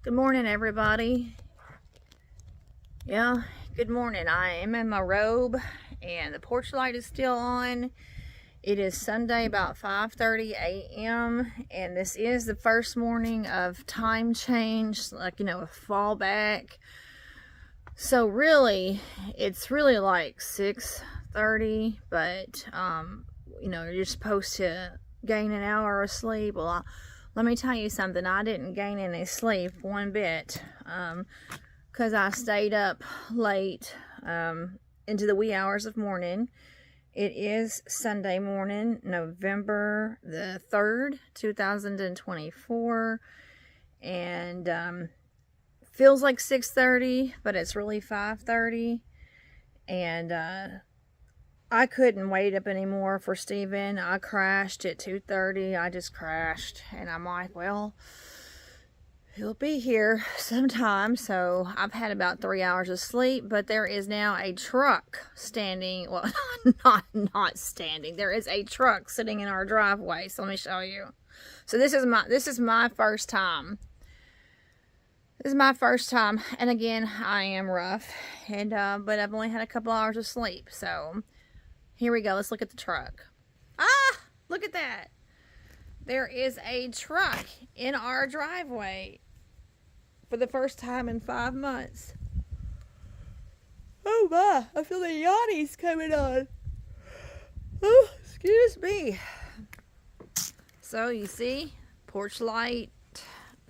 Good morning, everybody. Yeah, good morning. I am in my robe and the porch light is still on. It is Sunday about 5:30 a.m. and this is the first morning of time change, like, a fall back. So really, it's really like 6:30, but you're supposed to gain an hour of sleep. Well, let me tell you something. I didn't gain any sleep one bit because I stayed up late into the wee hours of morning. It is Sunday morning, November the 3rd, 2024, and feels like 6:30, but it's really 5:30, and I couldn't wait up anymore for Steven. I crashed at 2:30. I just crashed, and I'm like, well, he'll be here sometime. So I've had about 3 hours of sleep, but there is now a truck standing. Well, not standing. There is a truck sitting in our driveway. So let me show you. So this is my first time. This is my first time, and again, I am rough, and but I've only had a couple hours of sleep, so. Here we go. Let's look at the truck. Ah, look at that. There is a truck in our driveway for the first time in 5 months. Oh my, I feel the yawnies coming on. Oh, excuse me. So you see, porch light,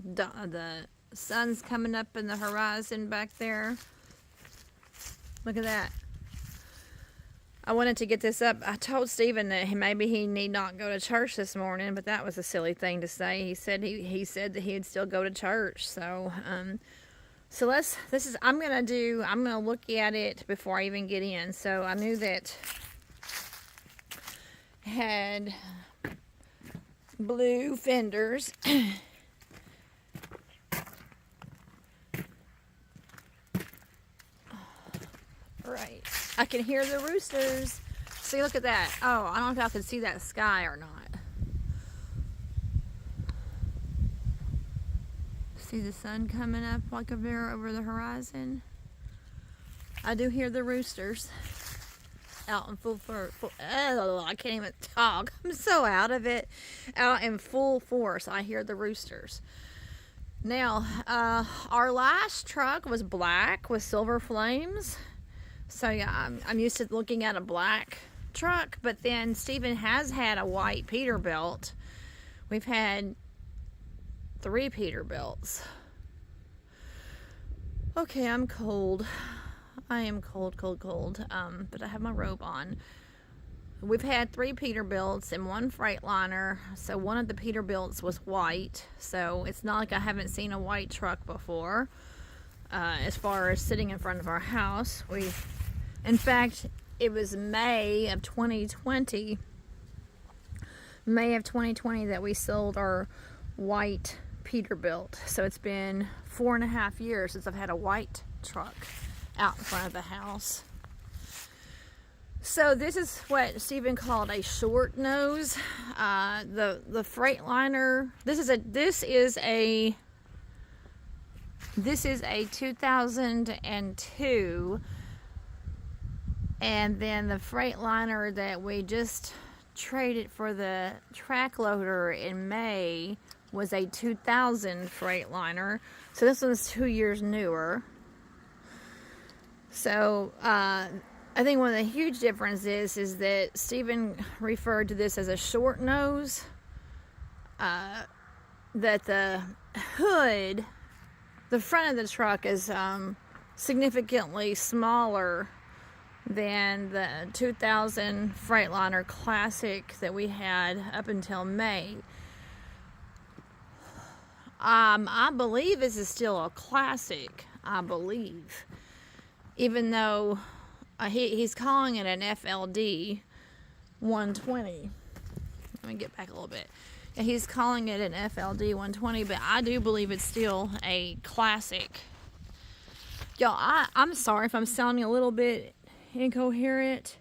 the sun's coming up in the horizon back there. Look at that. I wanted to get this up. I told Steven that maybe he need not go to church this morning, but that was a silly thing to say. He said that he'd still go to church. So I'm gonna look at it before I even get in. So I knew that it had blue fenders. Right. I can hear the roosters. See, look at that. Oh, I don't know if I can see that sky or not. See the sun coming up like a bear over the horizon. I do hear the roosters out in full I can't even talk. I'm so out of it. Out in full force. I hear the roosters. Now, our last truck was black with silver flames. So yeah, I'm used to looking at a black truck, but then Steven has had a white Peterbilt. We've had 3 Peterbilts. Okay, I'm cold. I am cold, but I have my robe on. We've had 3 Peterbilts and 1 Freightliner. So one of the Peterbilts was white. So it's not like I haven't seen a white truck before. As far as sitting in front of our house, in fact, it was May of 2020 that we sold our white Peterbilt. So it's been 4.5 years since I've had a white truck out in front of the house. So this is what Steven called a short nose. The Freightliner. This is a 2002, and then the Freightliner that we just traded for the track loader in May was a 2000 Freightliner. So this one's 2 years newer. So I think one of the huge differences is that Steven referred to this as a short nose. That the hood, the front of the truck is significantly smaller than the 2000 Freightliner Classic that we had up until May. I believe this is still a Classic, I believe. Even though he's calling it an FLD 120. Let me get back a little bit. He's calling it an FLD 120, but I do believe it's still a Classic. Y'all, I'm sorry if I'm sounding a little bit incoherent.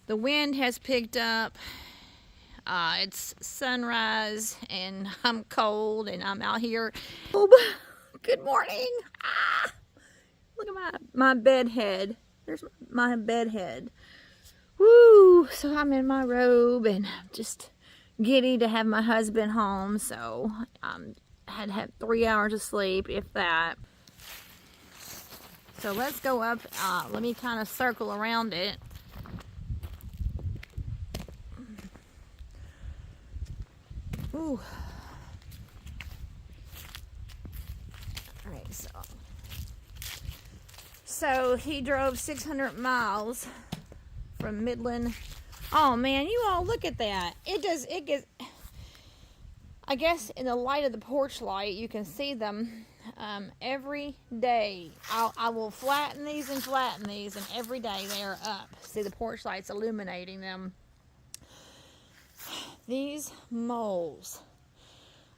The wind has picked up. It's sunrise, and I'm cold, and I'm out here Good morning. Ah, look at my bed head. There's my bed head. Woo! So I'm in my robe and just giddy to have my husband home. So I had 3 hours of sleep, if that. So let's go up. Let me kind of circle around it. Ooh. All right, so he drove 600 miles from Midland. Oh man, you all look at that. It gets, I guess in the light of the porch light, you can see them every day. I will flatten these, and every day they are up. See the porch lights illuminating them. These moles,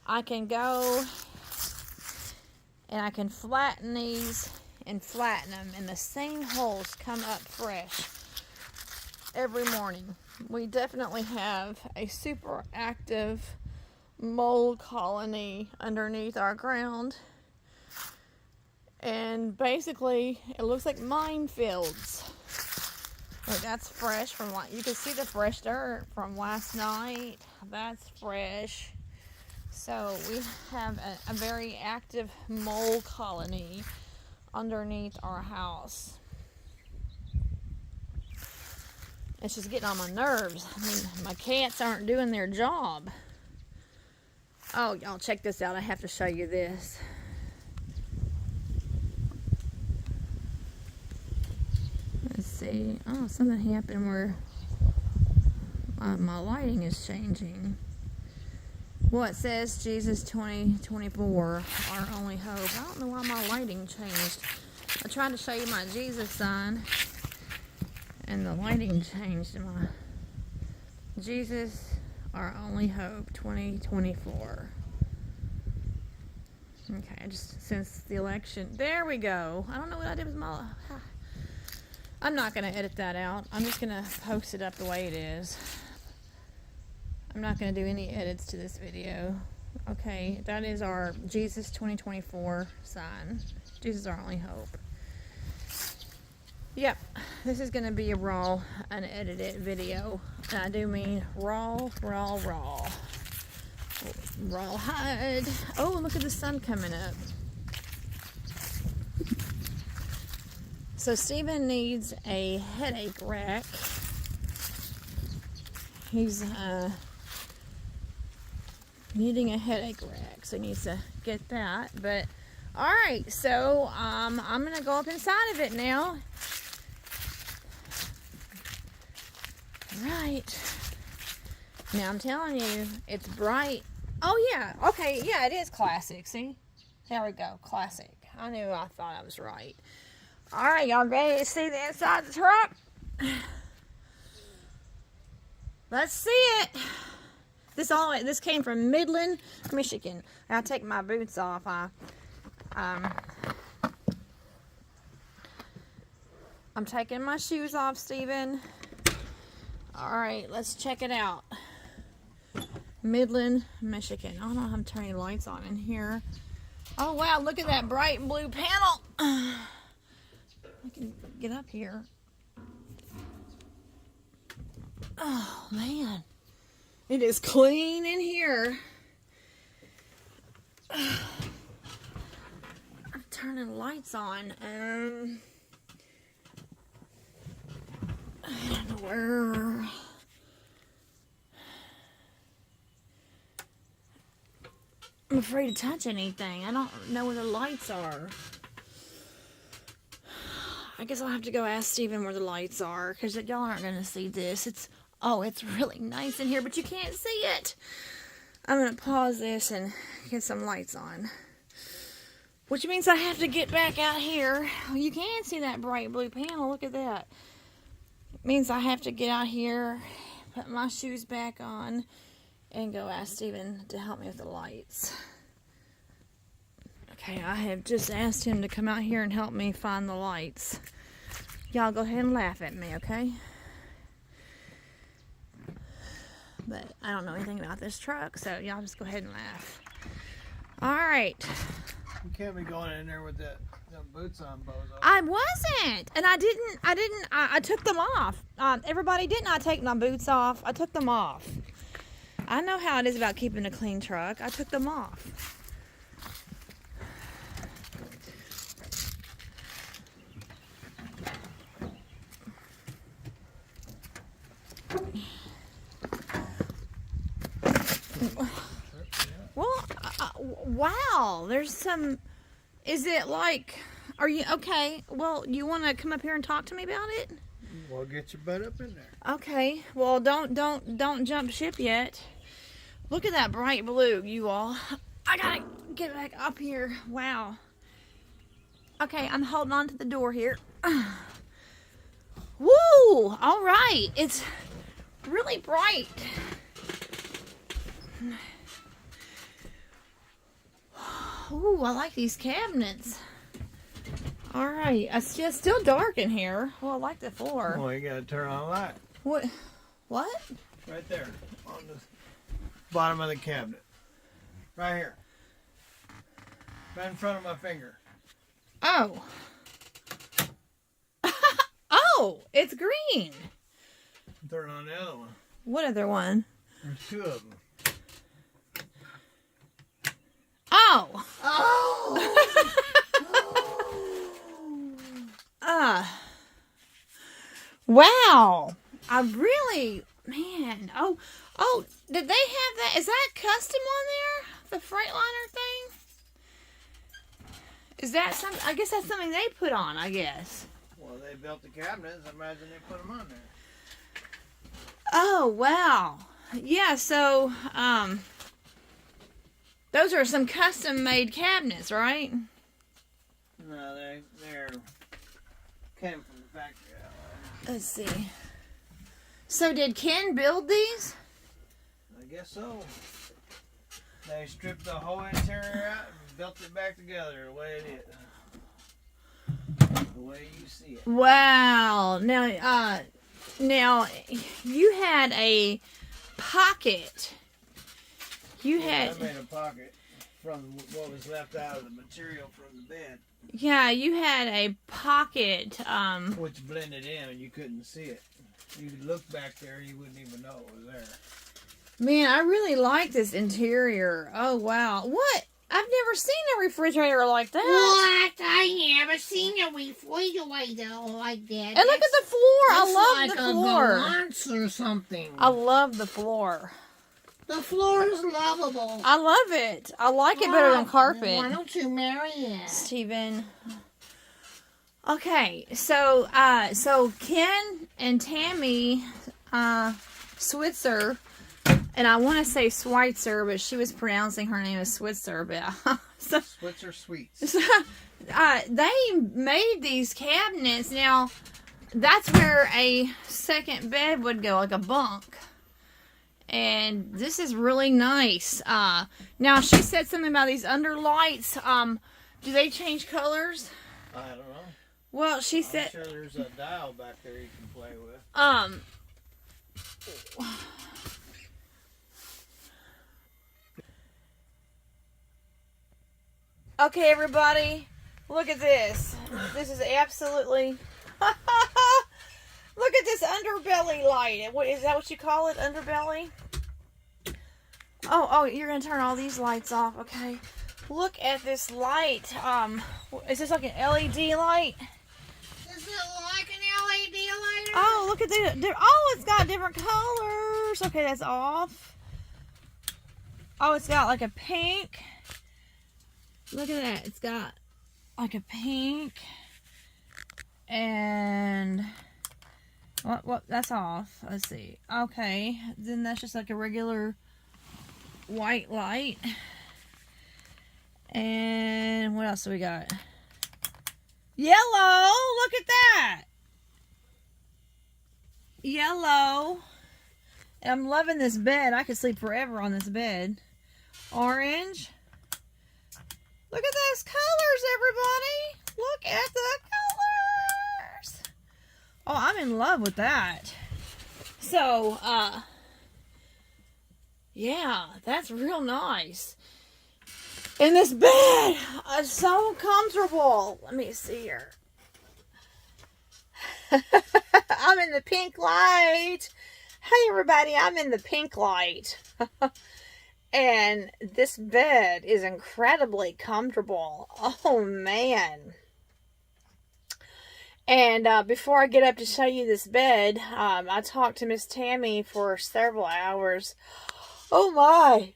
I can go and I can flatten these and flatten them, and the same holes come up fresh every morning. We definitely have a super active mole colony underneath our ground, and basically it looks like minefields. Look, that's fresh from what you can see, the fresh dirt from last night. That's fresh. So we have a very active mole colony underneath our house. It's just getting on my nerves. I mean, my cats aren't doing their job. Oh, y'all, check this out. I have to show you this. Let's see. Oh, something happened where my lighting is changing. Well, it says Jesus 2024, our only hope. I don't know why my lighting changed. I tried to show you my Jesus sign, and the lighting changed to my Jesus, our only hope 2024. Okay, just since the election. There we go. I don't know what I did with my... I'm not going to edit that out. I'm just going to post it up the way it is. I'm not going to do any edits to this video. Okay, that is our Jesus 2024 sign. Jesus, our only hope. Yep, this is going to be a raw, unedited video. And I do mean raw. Rawhide. Oh, look at the sun coming up. So Stephen needs a headache rack. He's needing a headache rack, so he needs to get that. But all right, so I'm gonna go up inside of it now. All right. Now I'm telling you, it's bright. Oh yeah, okay, yeah, it is classic. See, there we go, classic. I thought I was right. All right, y'all ready to see the inside of the truck? Let's see it. This came from Midland, Michigan. I'll take my boots off. I'm taking my shoes off, Stephen. All right, let's check it out. Midland, Michigan. I don't know how I'm turning lights on in here. Oh wow, look at that bright blue panel. I can get up here. Oh man, it is clean in here. I'm turning lights on. I don't know where. I'm afraid to touch anything. I don't know where the lights are. I guess I'll have to go ask Stephen where the lights are, because y'all aren't going to see this. It's really nice in here, but you can't see it. I'm going to pause this and get some lights on. Which means I have to get back out here. You can see that bright blue panel. Look at that. It means I have to get out here, put my shoes back on, and go ask Stephen to help me with the lights. Okay, I have just asked him to come out here and help me find the lights. Y'all go ahead and laugh at me, okay? But I don't know anything about this truck, so y'all just go ahead and laugh. Alright. You can't be going in there with them boots on, bozo. I wasn't, and I took them off. Everybody, didn't I take my boots off? I took them off. I know how it is about keeping a clean truck. I took them off. Well, wow, there's some, is it like, are you, okay, well, you want to come up here and talk to me about it? Well, get your butt up in there. Okay, well, don't jump ship yet. Look at that bright blue, you all. I gotta get back up here. Wow. Okay, I'm holding on to the door here. Woo! All right, it's really bright. Ooh, I like these cabinets. All right, it's just still dark in here. Well, I like the floor. Well, you gotta turn on a light. What? What? Right there, on the bottom of the cabinet. Right here. Right in front of my finger. Oh. Oh, it's green. Turn on the other one. What other one? There's two of them. Oh. Oh! Wow. I really, man. Oh, did they have that? Is that custom on there? The Freightliner thing? Is that something? I guess that's something they put on, I guess. Well, they built the cabinets. I imagine they put them on there. Oh, wow. Yeah, so, those are some custom-made cabinets, right? No, they're came from the factory. Let's see. So did Ken build these? I guess so. They stripped the whole interior out and built it back together the way it is. The way you see it. Wow. Now you had a pocket. I made a pocket from what was left out of the material from the bed. Yeah, you had a pocket. Which blended in and you couldn't see it. You could look back there, you wouldn't even know it was there. Man, I really like this interior. Oh, wow. What? I've never seen a refrigerator like that. What? I never seen a refrigerator like that. And look at the floor. I love like the floor. a balance or something. I love the floor. The floor is lovable. I love it. I like it better than carpet. Why don't you marry it? Steven. Okay, so Ken and Tammy Switzer, and I want to say Schweitzer, but she was pronouncing her name as Switzer, but Switzer Sweets. they made these cabinets. Now, that's where a second bed would go, like a bunk. And this is really nice. Now, she said something about these under lights. Do they change colors? I don't know. Well, she said... I'm sure there's a dial back there you can play with. Okay, everybody. Look at this. This is absolutely... Look at this underbelly light. What is that? What you call it? Underbelly? Oh, you're gonna turn all these lights off. Okay. Look at this light. Is this like an LED light? Is it like an LED light? Oh, look at the. Oh, it's got different colors. Okay, that's off. Oh, it's got like a pink. Look at that. It's got like a pink. And what? That's off. Let's see. Okay, then that's just like a regular white light. And what else do we got? Yellow. Look at that. Yellow. And I'm loving this bed. I could sleep forever on this bed. Orange. Look at those colors, everybody. Look at the colors. Oh, I'm in love with that. So, yeah, that's real nice. in this bed. It's so comfortable. Let me see here. I'm in the pink light. Hey everybody, I'm in the pink light. And this bed is incredibly comfortable. Oh man. And before I get up to show you this bed, I talked to Miss Tammy for several hours. Oh my.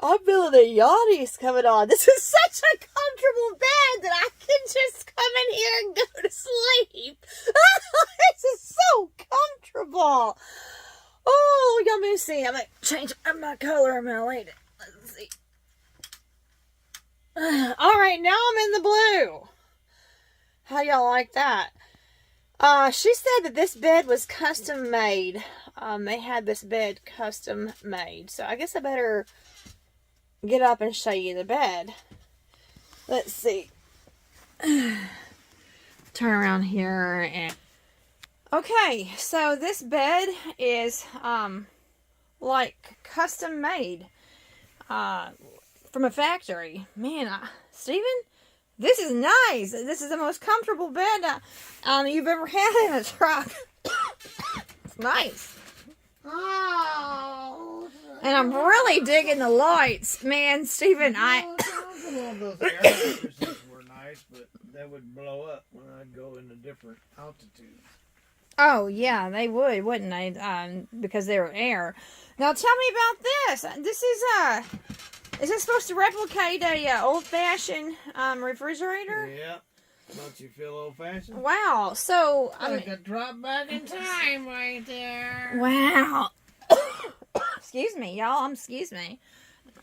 I'm feeling the yawnies coming on. This is such a comfortable bed that I can just come in here and go to sleep. This is so comfortable. Oh, y'all may see. I'm going to change my color. I'm going to light it. Let's see. All right, now I'm in the blue. How y'all like that? She said that this bed was custom made. They had this bed custom made. So I guess I better get up and show you the bed. Let's see. Turn around here and okay, so this bed is like custom made from a factory. Man, Steven, this is nice. This is the most comfortable bed you've ever had in a truck. It's nice. Oh. And I'm really digging the lights. Man, Steven, Those air mattresses were nice, but they would blow up when I'd go into different altitudes. Oh, yeah, they would, wouldn't they? Because they were air. Now, tell me about this. Is this supposed to replicate a old-fashioned refrigerator? Yep. Don't you feel old-fashioned? Wow, so, Like a drop back in time right there. wow. Excuse me, y'all, excuse me.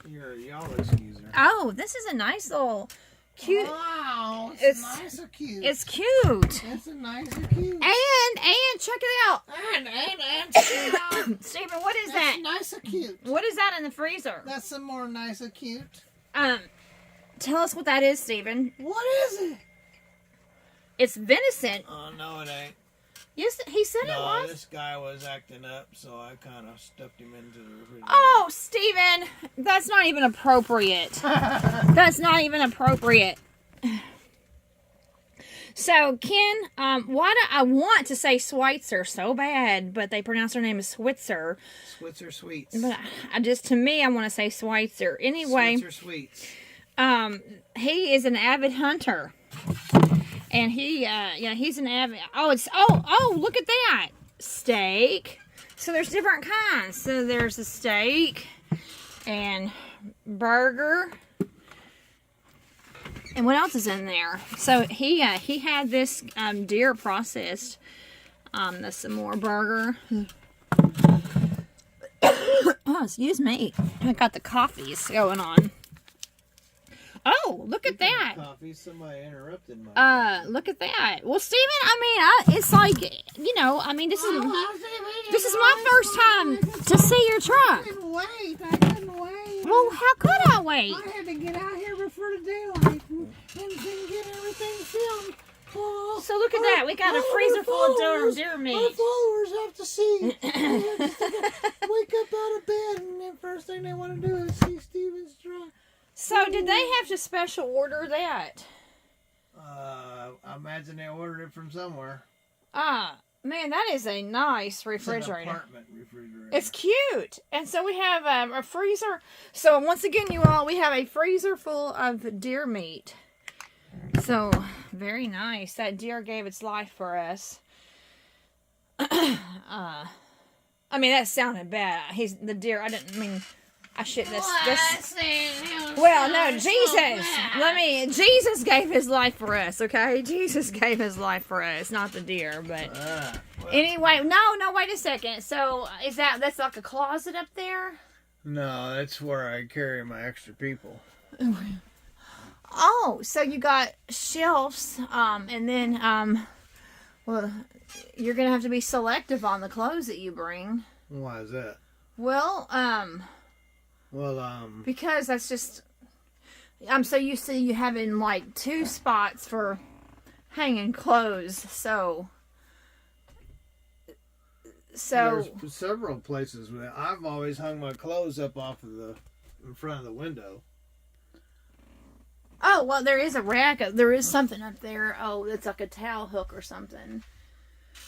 You're a y'all excuser. Oh, this is a nice little, cute, Wow, It's- nice or cute. it's cute. That's a nice or cute. And, check it out. And Steven, what is that's that? nice or cute. What is that in the freezer? That's some more nice or cute. Tell us what that is, Steven. What is it? It's venison. Oh, no, it ain't. Yes, he said it No, was. this guy was acting up, so I kind of stuffed him into the refrigerator. Oh, Steven, that's not even appropriate. That's not even appropriate. So, Ken, why do I want to say Schweitzer so bad, but they pronounce her name as Switzer. Switzer Sweets. But to me, I want to say Schweitzer. Anyway, Switzer Sweets. he is an avid hunter. And he's an avid. Oh, look at that steak. So there's different kinds. So there's a steak and burger. And what else is in there? So he had this deer processed. That's some more burger. Oh, excuse me. I got the coffees going on. Oh, look at that. Coffee. Somebody interrupted my Look at that. Well, Steven, it's like, this is my first time to see your truck. I couldn't wait. Well, how could I wait? I had to get out here before the daylight and get everything filmed. Oh, So look at that. We got a freezer full of deer Our meat. followers have to see. They have to wake up out of bed and the first thing they want to do is see Steven's truck. So did they have to special order that? I imagine they ordered it from somewhere. Man, that is a nice It's an refrigerator. apartment refrigerator. It's cute. And so we have a freezer. So once again, you all, we have a freezer full of deer meat. So, very nice. That deer gave its life for us. That sounded bad. He's the deer. I didn't mean... I should. Well, no, Jesus. Jesus gave his life for us, okay? Jesus gave his life for us, not the deer, but anyway, no, wait a second. So, that's like a closet up there? No, that's where I carry my extra people. Oh, so you got shelves, and then, well, you're gonna have to be selective on the clothes that you bring. Why is that? Well, because that's just, I'm so used to you having like 2 spots for hanging clothes, so There's several places where I've always hung my clothes up in front of the window. Oh, well, there is a rack. There is something up there. Oh, it's like a towel hook or something.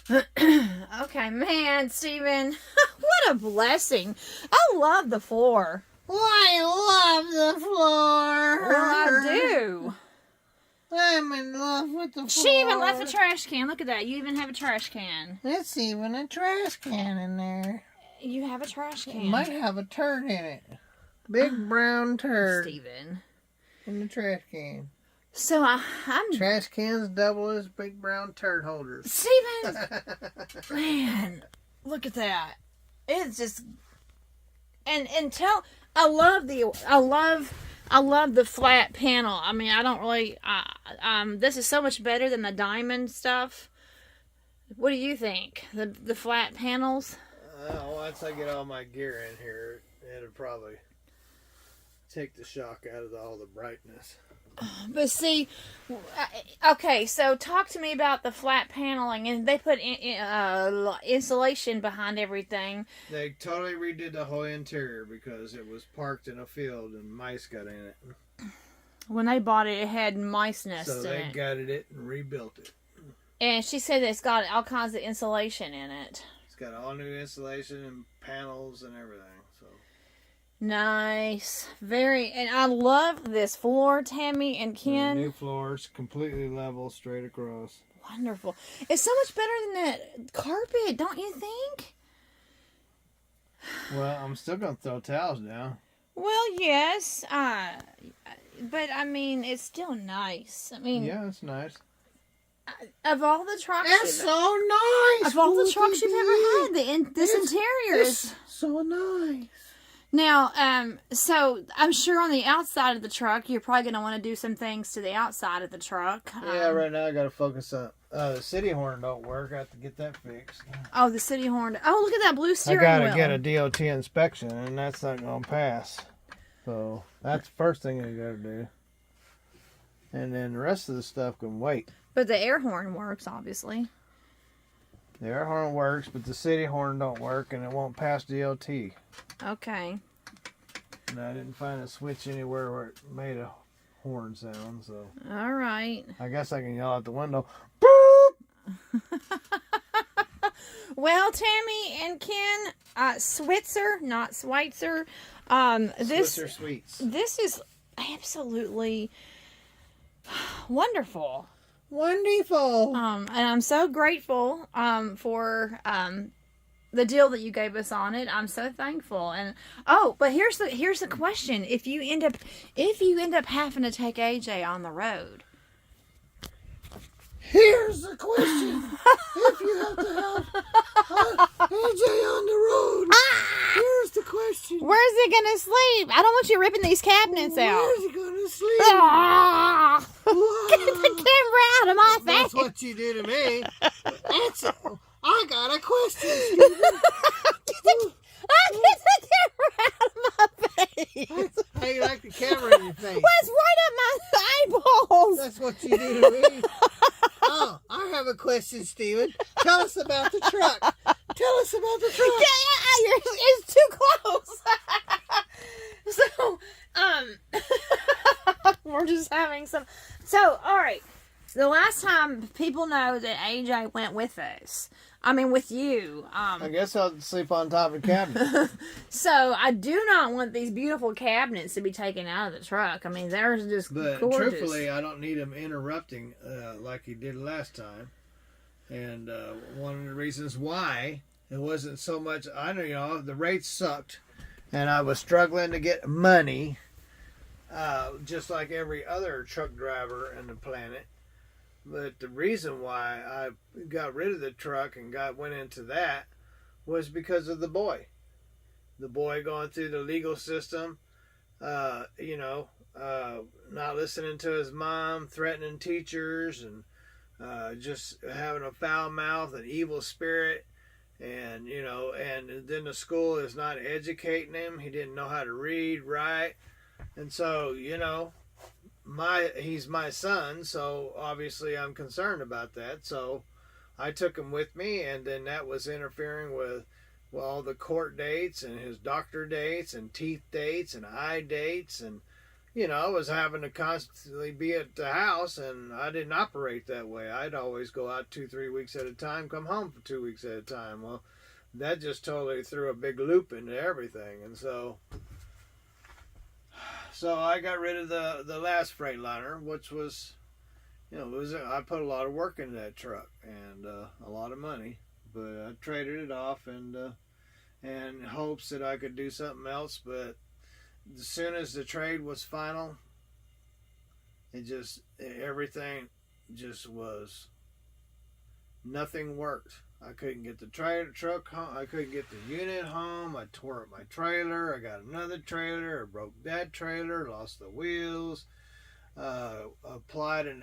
Okay, man, Steven. What a blessing. I love the floor. I love the floor. Well, I do. I'm in love with the floor. She even left a trash can. Look at that. You even have a trash can. There's even a trash can in there. You have a trash It can. might have a turd in it. Big brown turd Steven. in the trash can. So I'm... Trash cans double as big brown turd holders. Steven! Man, look at that. It's just... And I love the flat panel. I mean, I don't really... this is so much better than the diamond stuff. What do you think? The flat panels? Once I get all my gear in here, it'll probably take the shock out of all the brightness. But see, okay, so talk to me about the flat paneling, and they put insulation behind everything. They totally redid the whole interior because it was parked in a field and mice got in it. When they bought it, it had mice nests So in they it. gutted it and rebuilt it. And she said that it's got all kinds of insulation in it. It's got all new insulation and panels and everything. So Nice. Very. And I love this floor, Tammy and Ken. new floors, completely level, straight across. Wonderful. It's so much better than that carpet, don't you think? Well, I'm still gonna throw towels down. Well, yes. But I mean, it's still nice. I mean, Yeah, it's nice. of all the trucks, It's so nice. of all the trucks Spooky you've Bee. ever had, this interior It's is so nice. now. So I'm sure on the outside of the truck, you're probably going to want to do some things to the outside of the truck. Yeah, right now I gotta focus on the city horn don't work. I have to get that fixed. Oh, the city horn. Oh, look at that blue I steering gotta wheel. get a DOT inspection, and that's not gonna pass. So that's the first thing I gotta do. And then the rest of the stuff can wait. But the air horn works, obviously. The air horn works, but the city horn don't work, and it won't pass DOT. Okay. And I didn't find a switch anywhere where it made a horn sound, so All right. I guess I can yell out the window, boop! Well, Tammy and Ken, Switzer, not Schweitzer. Switzer Sweets. This is absolutely wonderful. Wonderful. And I'm so grateful for the deal that you gave us on it. I'm so thankful. And but here's the question: if you end up having to take AJ on the road, Here's the question. If you have to have AJ on the road, here's the question. where's he gonna sleep? I don't want you ripping these cabinets out. Where's he going to sleep? Ah! Get the camera out of my That's face. what you do to me. I got a question, Stephen. Get the camera out of my face. How you like the camera in your face? That's right up my eyeballs. That's what you do to me. Oh, I have a question, Stephen. Tell us about the truck. Tell us about the truck. It's too close. So, we're just having some. So, all right. The last time people know that AJ went with us, I mean with you. I guess I'll sleep on top of the cabinet. So I do not want these beautiful cabinets to be taken out of the truck. I mean, they're just But gorgeous. truthfully, I don't need him interrupting like he did last time. And one of the reasons why it wasn't so much, the rates sucked, and I was struggling to get money, just like every other truck driver on the planet. But the reason why I got rid of the truck and went into that was because of the boy. The boy going through the legal system, not listening to his mom, threatening teachers, and just having a foul mouth, an evil spirit, and then the school is not educating him. He didn't know how to read, write, and so he's my son, so obviously I'm concerned about that. So I took him with me, and then that was interfering with all the court dates and his doctor dates and teeth dates and eye dates, and I was having to constantly be at the house, and I didn't operate that way. I'd always go out 2-3 weeks at a time, come home for 2 weeks at a time. Well, that just totally threw a big loop into everything, and so I got rid of the last Freightliner, which was, I put a lot of work into that truck and a lot of money, but I traded it off and hopes that I could do something else. But as soon as the trade was final, everything just was, nothing worked. I couldn't get the truck home. I couldn't get the unit home. I tore up my trailer. I got another trailer. I broke that trailer. Lost the wheels. Applied and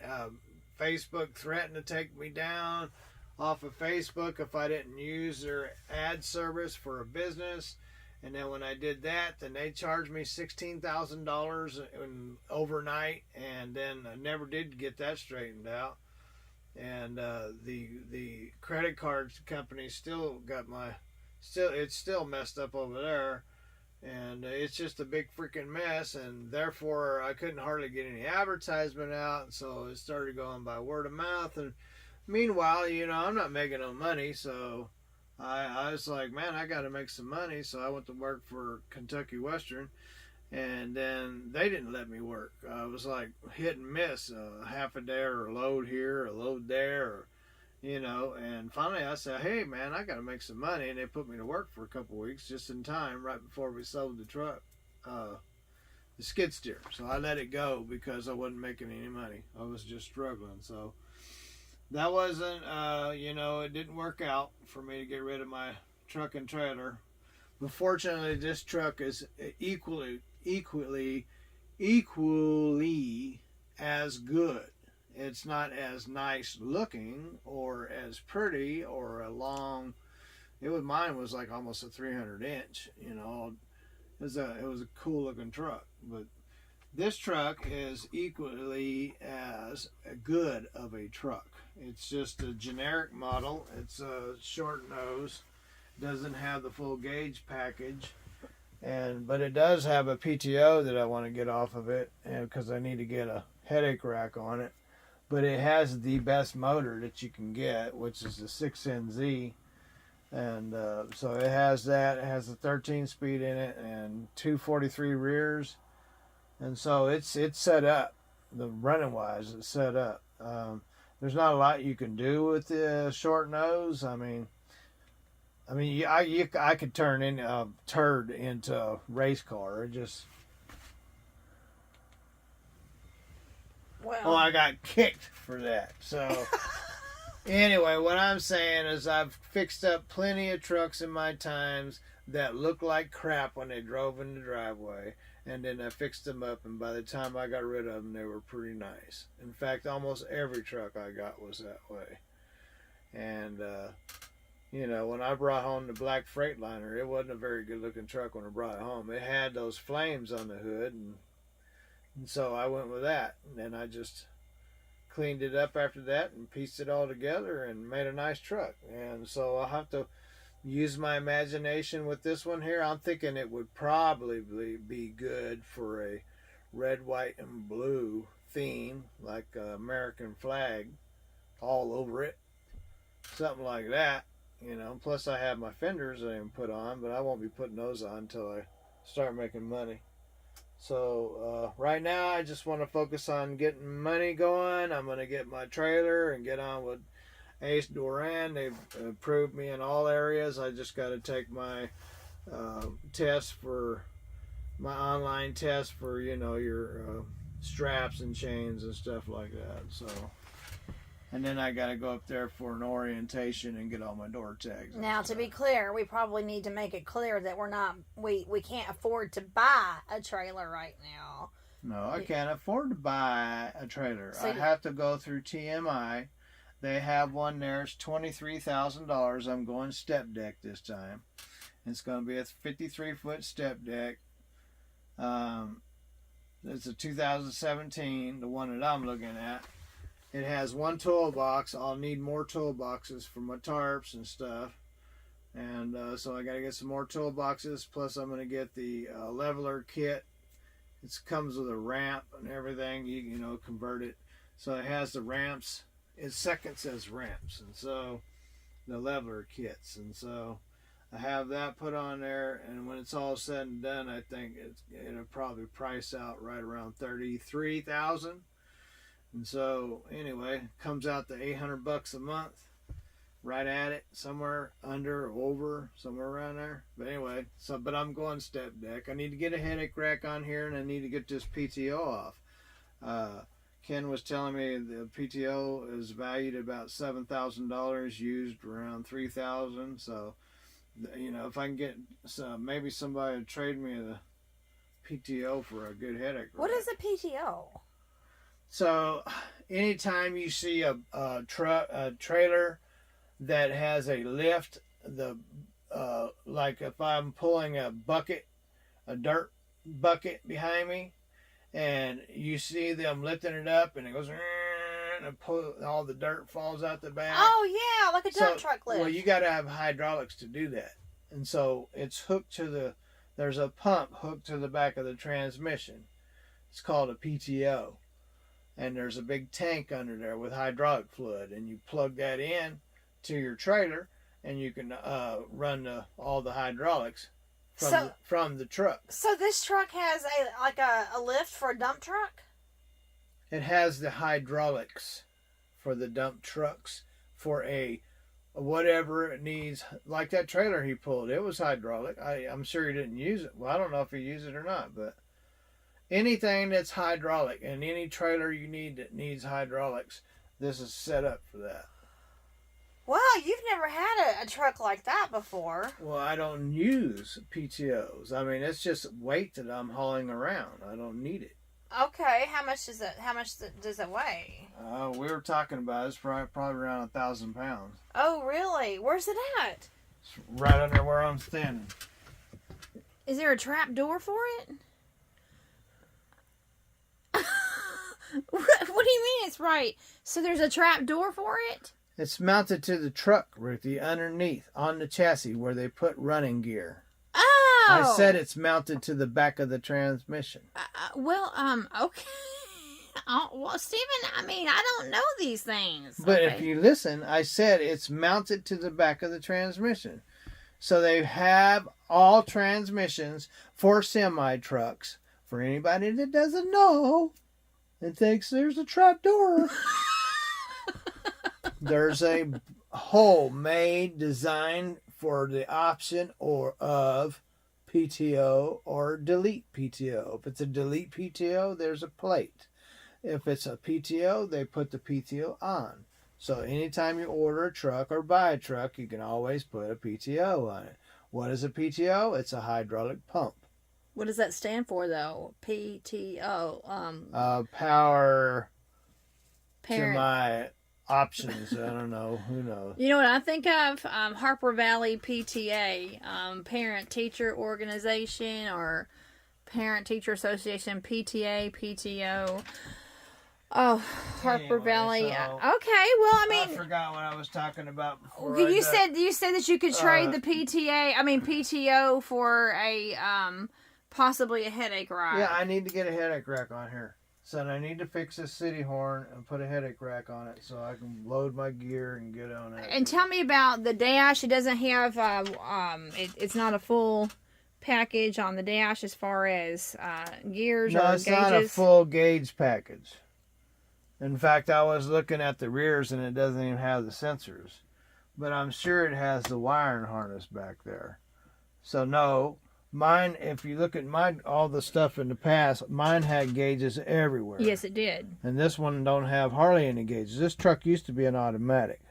Facebook threatened to take me down off of Facebook if I didn't use their ad service for a business. And then when I did that, then they charged me $16,000 overnight, and then I never did get that straightened out. And the credit card company still got it's still messed up over there, and it's just a big freaking mess. And therefore, I couldn't hardly get any advertisement out, and so it started going by word of mouth. And meanwhile, I'm not making no money, so I was like, man, I got to make some money. So I went to work for Kentucky Western, and then they didn't let me work. I was like hit and miss, half a day or a load here, a load there, or, and finally I said, hey man, I got to make some money. And they put me to work for a couple of weeks just in time, right before we sold the truck, the skid steer. So I let it go because I wasn't making any money. I was just struggling. So that wasn't, it didn't work out for me to get rid of my truck and trailer. But fortunately, this truck is equally as good. It's not as nice looking or as pretty or a long. Mine was like almost a 300 inch. It was a cool looking truck. But this truck is equally as good of a truck. It's just a generic model. It's a short nose. Doesn't have the full gauge package, but it does have a PTO that I want to get off of it, and because I need to get a headache rack on it. But it has the best motor that you can get, which is the 6NZ, and so it has that. It has a 13-speed in it and 243 rears, and so it's set up. The running wise, it's set up. There's not a lot you can do with the short nose. I could turn a turd into a race car. I got kicked for that. So anyway, what I'm saying is I've fixed up plenty of trucks in my times that looked like crap when they drove in the driveway, and then I fixed them up, and by the time I got rid of them, they were pretty nice. In fact, almost every truck I got was that way. And when I brought home the black Freightliner, it wasn't a very good looking truck when I brought it home. It had those flames on the hood, and so I went with that. And then I just cleaned it up after that and pieced it all together and made a nice truck. And so I'll have to use my imagination with this one here. I'm thinking it would probably be good for a red, white, and blue theme, like American flag all over it. Something like that. Plus I have my fenders I can put on, but I won't be putting those on until I start making money. So right now I just want to focus on getting money going. I'm going to get my trailer and get on with Ace Duran. They've approved me in all areas. I just got to take my test for my online test for your straps and chains and stuff like that. So. And then I got to go up there for an orientation and get all my door tags. Now, to be clear, we probably need to make it clear that we can't afford to buy a trailer right now. No, I can't afford to buy a trailer. So I have to go through TMI. They have one there. It's $23,000. I'm going step deck this time. It's going to be a 53-foot step deck. It's a 2017, the one that I'm looking at. It has one toolbox. I'll need more toolboxes for my tarps and stuff. And so I got to get some more toolboxes. Plus I'm going to get the leveler kit It comes with a ramp and everything. You know, convert it. So it has the ramps. Its second says ramps, and so the leveler kits, and so I have that put on there. And when it's all said and done, I think it'll probably price out right around $33,000. And so anyway, comes out to $800 a month. Right at it, somewhere under or over, somewhere around there. But anyway, but I'm going step deck. I need to get a headache rack on here, and I need to get this PTO off. Ken was telling me the PTO is valued about $7,000, used around $3,000. So, you know, if I can get maybe somebody to trade me the PTO for a good headache rack. What is a PTO? So, anytime you see a trailer that has a lift, like if I'm pulling a dirt bucket behind me, and you see them lifting it up, and it goes, and all the dirt falls out the back. Oh yeah, like a dump truck lift. Well, you got to have hydraulics to do that, and so it's hooked to there's a pump hooked to the back of the transmission. It's called a PTO, and there's a big tank under there with hydraulic fluid, and you plug that in to your trailer, and you can run all the hydraulics from the truck. So this truck has a lift for a dump truck? It has the hydraulics for the dump trucks for whatever it needs. Like that trailer he pulled, it was hydraulic. I'm sure he didn't use it. Well, I don't know if he used it or not, but anything that's hydraulic, and any trailer you need that needs hydraulics, this is set up for that. Well, you've never had a truck like that before. Well, I don't use PTOs. I mean, it's just weight that I'm hauling around. I don't need it. Okay, how much does it weigh? We were talking about it's probably around 1,000 pounds. Oh, really? Where's it at? It's right under where I'm standing. Is there a trap door for it? What do you mean it's right? So there's a trap door for it? It's mounted to the truck, Ruthie, underneath, on the chassis where they put running gear. Oh! I said it's mounted to the back of the transmission. Okay. Well, Stephen, I mean, I don't know these things. But okay. if you listen, I said it's mounted to the back of the transmission. So they have all transmissions for semi-trucks. For anybody that doesn't know and thinks there's a trap door... There's a hole made, designed for the option of PTO or delete PTO. If it's a delete PTO, there's a plate. If it's a PTO, they put the PTO on. So anytime you order a truck or buy a truck, you can always put a PTO on it. What is a PTO? It's a hydraulic pump. What does that stand for, though? PTO. Power Parent. to my... options. I don't know. Who knows? You know what I think of? Harper Valley PTA, Parent Teacher Organization, or Parent Teacher Association, PTA, PTO. Oh, Harper Anyway, Valley. so Okay, well, I mean, I forgot what I was talking about before. you said that you could trade the PTO for a possibly a headache rack. Yeah, I need to get a headache rack on here. So I need to fix this city horn and put a headache rack on it so I can load my gear and get on it. And tell me about the dash. It doesn't have it's not a full package on the dash as far as gears or gauges. No, it's not a full gauge package. In fact, I was looking at the rears and it doesn't even have the sensors. But I'm sure it has the wiring harness back there. So no, mine, if you look at all the stuff in the past, mine had gauges everywhere. Yes, it did. And this one don't have hardly any gauges. This truck used to be an automatic.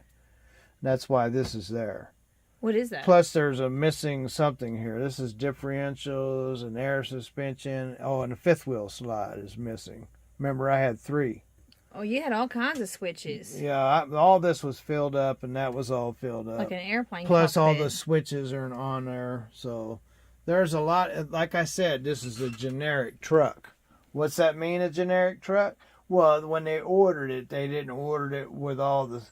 That's why this is there. What is that? Plus, there's a missing something here. This is differentials and air suspension. Oh, and the fifth wheel slide is missing. Remember, I had 3. Oh, you had all kinds of switches. Yeah, all this was filled up, and that was all filled up. Like an airplane Plus, cockpit. all the switches are on there. So, there's a lot. Like I said, this is a generic truck. What's that mean, a generic truck? Well, when they ordered it, they didn't order it with all the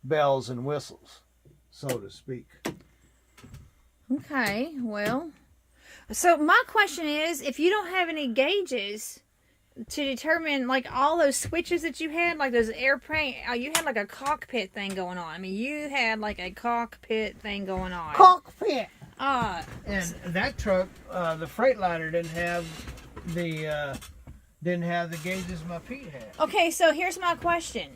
bells and whistles, so to speak. Okay, well, So my question is, if you don't have any gauges to determine like all those switches that you had, like those airplane, you had like a cockpit thing going on. I mean, you had like a cockpit thing going on. Cockpit. Uh, And that truck, the Freightliner, didn't have the gauges my Pete had. okay, so here's my question.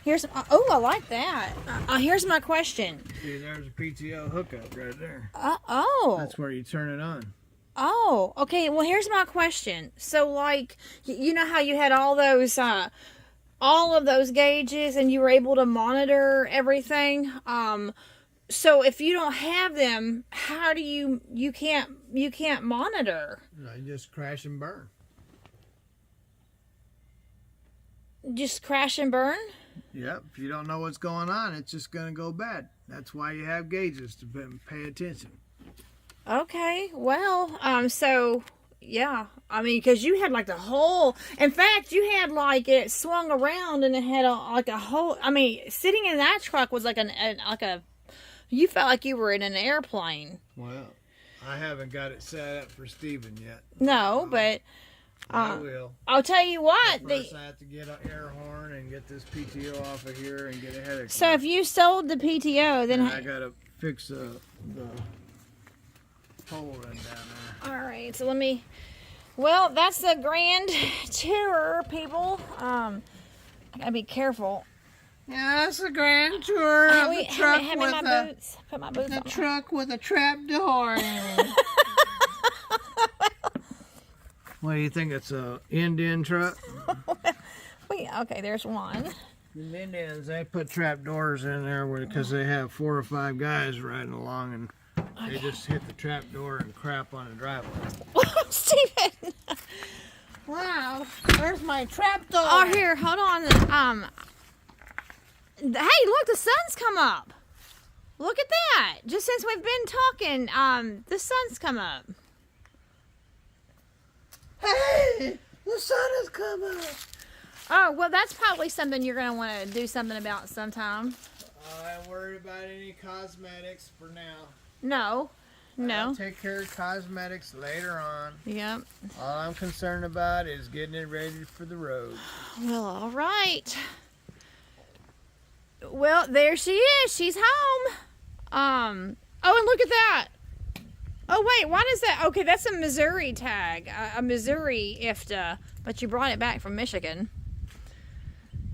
Oh, I like that. Here's my question. See, there's a PTO hookup right there. Oh. That's where you turn it on. Oh, okay. Well, here's my question. So, like, you know how you had all of those gauges, and you were able to monitor everything. So if you don't have them, how do you can't monitor? I just crash and burn. Just crash and burn? Yep. If you don't know what's going on, it's just gonna go bad. That's why you have gauges to pay attention. Okay. Well, so yeah. I mean, because you had like the whole. In fact, you had like it swung around and it had like a whole. I mean, sitting in that truck was like a. You felt like you were in an airplane. Well, I haven't got it set up for Steven yet. No, but I will. I'll tell you what. First, I have to get an air horn and get this PTO off of here and get a header. So if you sold the PTO, then and I gotta fix the pole run down there. all right. So let me. Well, that's the grand tour, people. I gotta be careful. Yeah, that's a grand tour of the truck hand me my boots. Put my boots on. The truck with a trap door in it. What do you think? It's a Indian truck? Wait, okay, there's one. The Indians, they put trap doors in there because they have 4 or 5 guys riding along and they just hit the trap door and crap on the driveway. Steven! Wow, where's my trap door? Oh, here, hold on. Hey, look, the sun's come up. Look at that. Just since we've been talking, the sun's come up. Hey, the sun has come up. Oh, well, that's probably something you're going to want to do something about sometime. I ain't worried about any cosmetics for now. No. I'll take care of cosmetics later on. Yep. All I'm concerned about is getting it ready for the road. Well, all right. Well, there she is. She's home. Oh, and look at that. Oh, wait, why does that? Okay, that's a Missouri tag, a Missouri IFTA, but you brought it back from Michigan.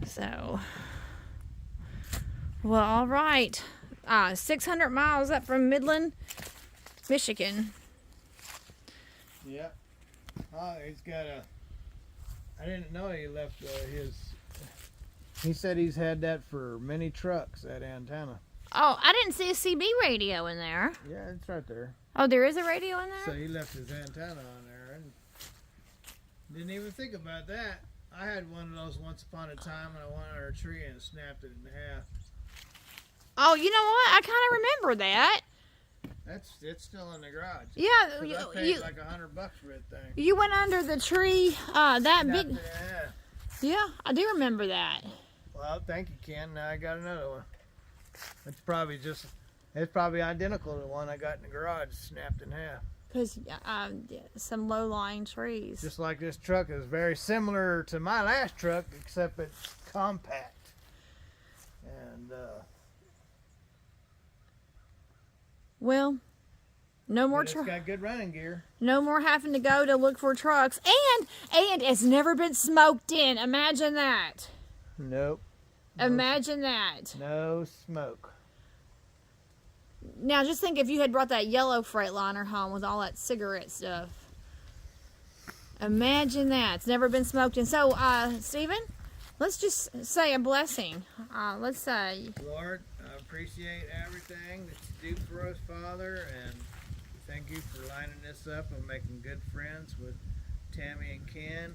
So, well, all right. 600 miles up from Midland, Michigan. Yep. Oh, he's got a. I didn't know he left his. He said he's had that for many trucks, that antenna. Oh, I didn't see a CB radio in there. Yeah, it's right there. Oh, there is a radio in there? So he left his antenna on there and didn't even think about that. I had one of those once upon a time and I went under a tree and snapped it in half. Oh, you know what? I kind of remember that. It's still in the garage. Yeah, I paid like $100 for that thing. You went under the tree, that Snapped big. it in half. Yeah, I do remember that. Well, thank you, Ken. Now I got another one. It's probably identical to the one I got in the garage, snapped in half. Because some low-lying trees. Just like this truck is very similar to my last truck, except it's compact. And Well, no more it's got good running gear. no more having to go to look for trucks, and it's never been smoked in. Imagine that. Nope. Imagine that. No smoke. Now, just think if you had brought that yellow Freightliner home with all that cigarette stuff. Imagine that. It's never been smoked in. So, Stephen, let's just say a blessing. Let's say, Lord, I appreciate everything that you do for us, Father, and thank you for lining this up and making good friends with Tammy and Ken,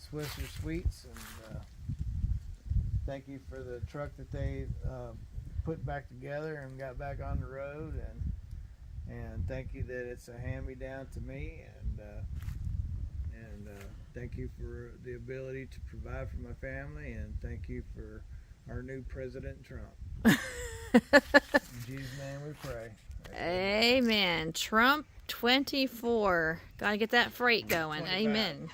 Swisher Sweets, and thank you for the truck that they put back together and got back on the road, and thank you that it's a hand-me-down to me, and thank you for the ability to provide for my family, and thank you for our new President Trump. In Jesus' name we pray. Amen. Trump 24. Gotta get that freight going. 25. Amen.